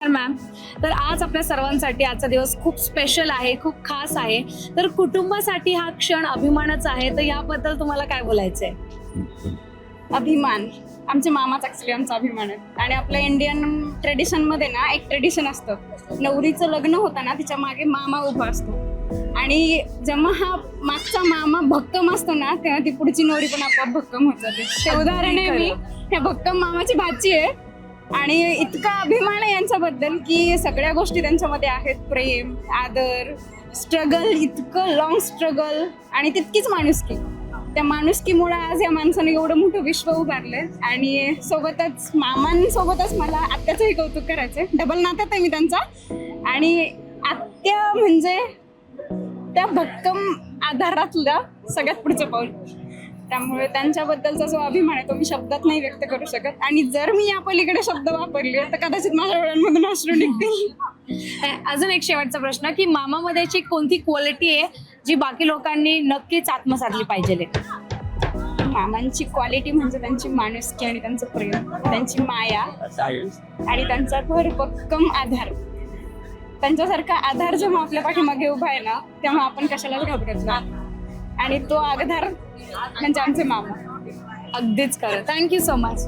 Ma'am, तर आज आपल्या सर्वांसाठी आजचा दिवस खूप स्पेशल आहे, खूप खास आहे. तर कुटुंबासाठी हा क्षण अभिमानाचा आहे. तर याबद्दल तुम्हाला काय बोलायचंय? अभिमान. आमचे मामाच ऍक्च्युली आमचा अभिमान आहे. आणि आपल्या इंडियन ट्रेडिशन मध्ये ना एक ट्रेडिशन असतं, नवरीचं लग्न होतं ना तिच्या मागे मामा उभा असतो आणि जेव्हा हा मागचा मामा भक्कम असतो ना तेव्हा ती पुढची नवरी पण आपोआप भक्कम होत जाते. ते उदाहरण आहे मी ह्या भक्कम मामाची भाची आहे आणि इतका अभिमान आहे यांच्याबद्दल की सगळ्या गोष्टी त्यांच्यामध्ये आहेत. प्रेम, आदर, स्ट्रगल, इतकं लॉंग स्ट्रगल आणि तितकीच माणुसकी. त्या माणुसकीमुळे आज या माणसाने एवढं मोठं विश्व उभारलंय. आणि सोबतच मामांसोबतच मला आत्याचंही कौतुक करायचंय. डबल नात्यात आहे मी त्यांचा. आणि आत्या म्हणजे त्या भक्कम आधारातलं सगळ्यात पुढचं पाऊल. त्यामुळे त्यांच्याबद्दलचा जो अभिमान आहे तो मी शब्दात नाही व्यक्त करू शकत. आणि जर मी या पलीकडे शब्द वापरले तर कदाचित माझ्या डोळ्यांमधून अश्रू निघतील. अजून एक शेवटचा प्रश्न की मामामध्ये अशी कोणती क्वालिटी आहे जी बाकी लोकांनी नक्कीच आत्मसातली पाहिजे? मामांची क्वालिटी म्हणजे त्यांची माणुसकी आणि त्यांचं प्रेम, त्यांची माया आणि त्यांचा भक्कम आधार. त्यांच्यासारखा आधार जेव्हा आपल्या पाठीमागे उभा आहे ना तेव्हा आपण कशालाच घाबरत नाही. आणि तो आधार म्हणजे आमचे मामा. अगदीच खरं. Thank you so much.